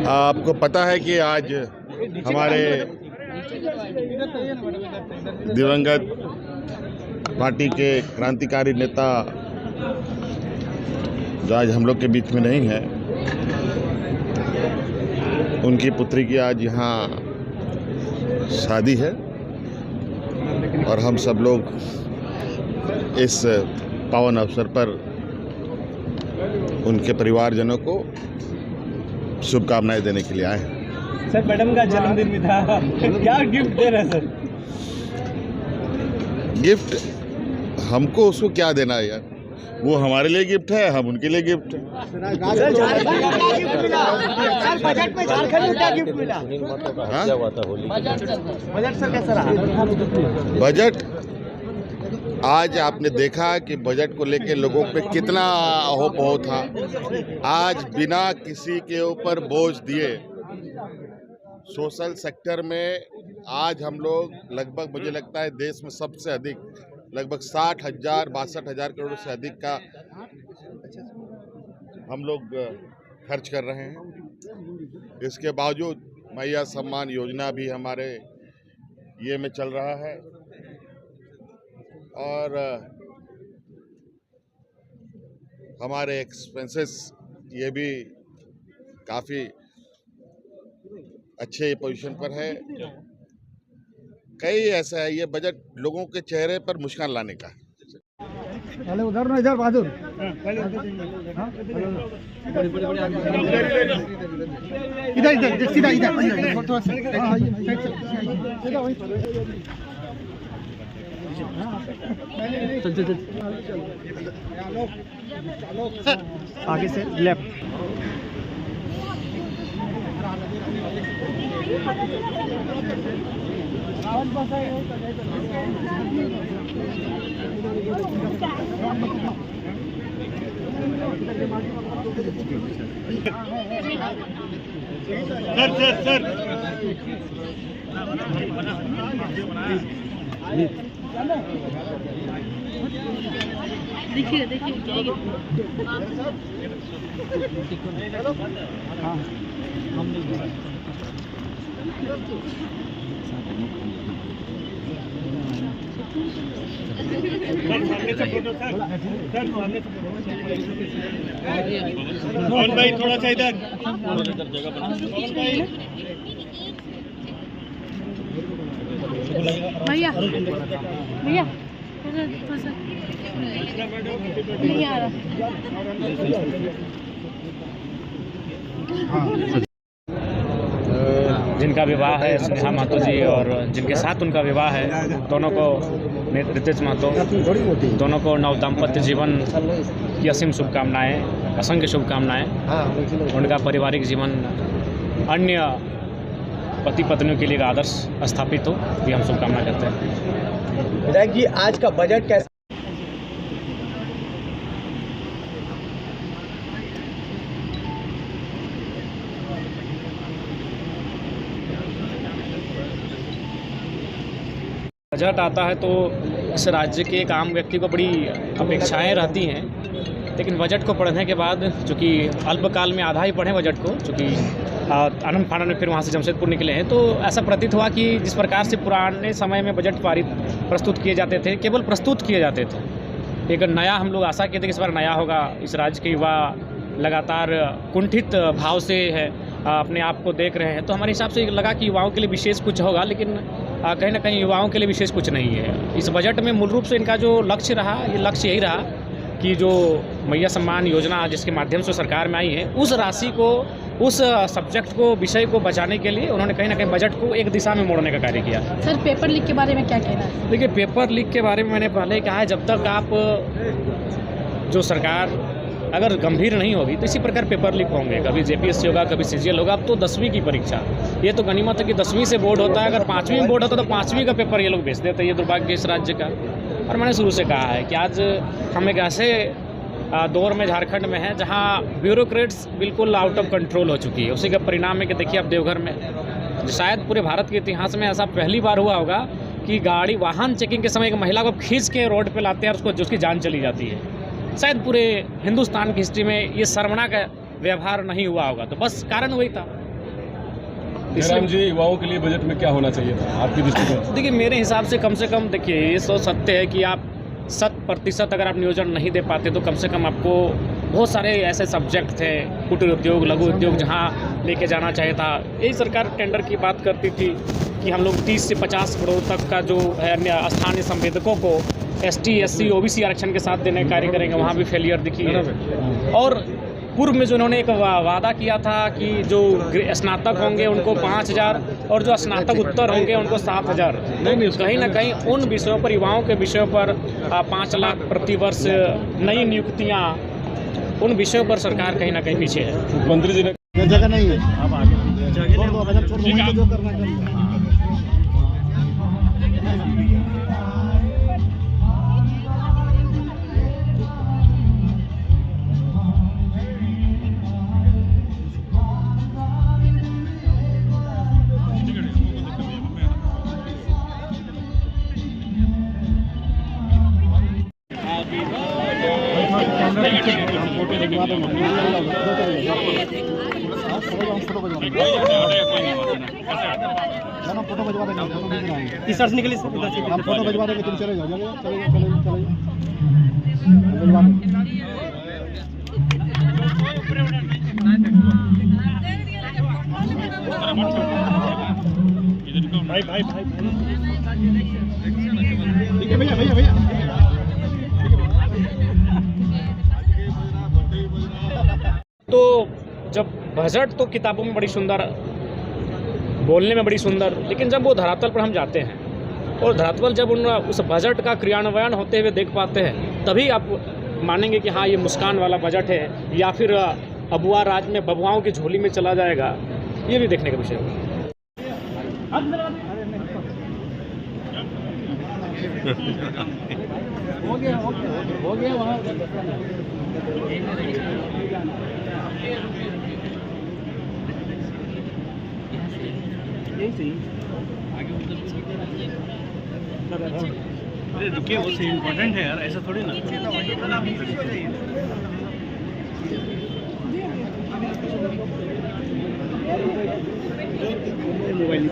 आपको पता है कि आज हमारे दिवंगत पार्टी के क्रांतिकारी नेता जो आज हम लोग के बीच में नहीं है, उनकी पुत्री की आज यहाँ शादी है और हम सब लोग इस पावन अवसर पर उनके परिवारजनों को शुभकामनाएं देने के लिए आए हैं। सर, मैडम का जन्मदिन भी था, क्या गिफ्ट दे रहे हैं सर? गिफ्ट हमको उसको क्या देना है यार, वो हमारे लिए गिफ्ट है, हम उनके लिए गिफ्ट है। बजट में झारखंड को क्या गिफ्ट मिला? बजट सर कैसा रहा? बजट आज आपने देखा कि बजट को लेकर लोगों पे कितना अहोपहो था। आज बिना किसी के ऊपर बोझ दिए सोशल सेक्टर में आज हम लोग लगभग, मुझे लगता है देश में सबसे अधिक लगभग 62,000 करोड़ से अधिक का हम लोग खर्च कर रहे हैं। इसके बावजूद मैया सम्मान योजना भी हमारे ये में चल रहा है और हमारे एक्सपेंसेस ये भी काफ़ी अच्छे पोजीशन पर है। कई ऐसा है, ये बजट लोगों के चेहरे पर मुस्कान लाने का है। पहले उधर ना इधर बहादुर, इधर इधर सीधा इधर थोड़ा सा आगे से लेफ्ट। सर देखिए हाँ, भाई थोड़ा सा इधर भैया नहीं आ रहा। जिनका विवाह है स्नेहा महतो जी और जिनके साथ उनका विवाह है, दोनों को रितेश महतो, दोनों को नव दाम्पत्य जीवन की असीम शुभकामनाएं, असंख्य शुभकामनाएं। उनका पारिवारिक जीवन अन्य पति पत्नियों के लिए एक आदर्श स्थापित हो, ये हम शुभकामना करते हैं। विधायक जी, आज का बजट कैसा? बजट आता है तो इस राज्य के एक आम व्यक्ति को बड़ी अपेक्षाएं रहती हैं, लेकिन बजट को पढ़ने के बाद, चूँकि अल्पकाल में आधा ही पढ़े बजट को, चूँकि आनंद फानन में फिर वहाँ से जमशेदपुर निकले हैं, तो ऐसा प्रतीत हुआ कि जिस प्रकार से पुराने समय में बजट प्रस्तुत किए जाते थे, केवल प्रस्तुत किए जाते थे। एक नया हम लोग आशा किए थे कि इस बार नया होगा। इस राज्य के युवा लगातार कुंठित भाव से है अपने आप को देख रहे हैं, तो हमारे हिसाब से लगा कि युवाओं के लिए विशेष कुछ होगा, लेकिन कहीं ना कहीं युवाओं के लिए विशेष कुछ नहीं है। इस बजट में मूल रूप से इनका जो लक्ष्य रहा, ये लक्ष्य यही रहा कि जो मैया सम्मान योजना जिसके माध्यम से सरकार में आई है, उस राशि को, उस सब्जेक्ट को, विषय को बचाने के लिए उन्होंने कहीं ना कहीं बजट को एक दिशा में मोड़ने का कार्य किया। सर, पेपर लीक के बारे में क्या कहना है? देखिए, पेपर लीक के बारे में मैंने पहले कहा है, जब तक आप जो सरकार अगर गंभीर नहीं होगी तो इसी प्रकार पेपर लीक होंगे। कभी जेपीएससी होगा, कभी सीजीएल होगा। अब तो 10वीं की परीक्षा, ये तो गनीमत है कि 10वीं से बोर्ड होता है। अगर 5वीं में बोर्ड होता तो 5वीं का पेपर ये लोग भेज देते। ये दुर्भाग्य इस राज्य का। और मैंने शुरू से कहा है कि आज हम एक ऐसे दौर में झारखंड में है जहां ब्यूरोक्रेट्स बिल्कुल आउट ऑफ कंट्रोल हो चुकी है। उसी का परिणाम है कि देखिए अब देवघर में, शायद पूरे भारत के इतिहास में ऐसा पहली बार हुआ होगा कि गाड़ी वाहन चेकिंग के समय एक महिला को खींच के रोड पे लाते हैं और उसको उसकी जान चली जाती है। शायद पूरे हिंदुस्तान की हिस्ट्री में ये शर्मनाक व्यवहार नहीं हुआ होगा। तो बस कारण वही था। जयराम जी, युवाओं के लिए बजट में क्या होना चाहिए था आपकी दृष्टि से? देखिए, मेरे हिसाब से कम देखिए, ये सो सत्य है कि आप 100% अगर आप नियोजन नहीं दे पाते तो कम से कम आपको बहुत सारे ऐसे सब्जेक्ट थे, कुटीर उद्योग, लघु उद्योग, जहाँ लेके जाना चाहिए था। यही सरकार टेंडर की बात करती थी कि हम लोग 30 से 50 करोड़ तक का जो है अन्य स्थानीय संवेदकों को ST SC OBC आरक्षण के साथ देने का कार्य करेंगे, वहाँ भी फेलियर दिखी है। और पूर्व में जो उन्होंने एक वादा किया था कि जो स्नातक होंगे उनको 5,000 और जो स्नातक उत्तर होंगे उनको 7,000, कहीं ना कहीं उन विषयों पर, युवाओं के विषयों पर 5 लाख प्रति वर्ष नई नियुक्तियाँ, उन विषयों पर सरकार कहीं ना कहीं पीछे है। मुख्यमंत्री जी ने जगह नहीं है, छोड़ दो, बजट छोड़ दो, जो करना है। फोटो भिजवा देंगे, टी शर्ट निकली सर, हम फोटो भिजवा देंगे, तुम चले जाओ, चले भिजवा देंगे। भाई ठीक है भैया। तो जब बजट तो किताबों में बड़ी सुंदर, बोलने में बड़ी सुंदर, लेकिन जब वो धरातल पर हम जाते हैं और धरातल जब उस बजट का क्रियान्वयन होते हुए देख पाते हैं, तभी आप मानेंगे कि हाँ, ये मुस्कान वाला बजट है या फिर अबुआ राज में बबुआओं की झोली में चला जाएगा। ये भी देखने का विषय होगा। हो गया वहाँ। अरे रुकिए, वो से इम्पोर्टेंट है यार, ऐसा थोड़ी ना। मोबाइल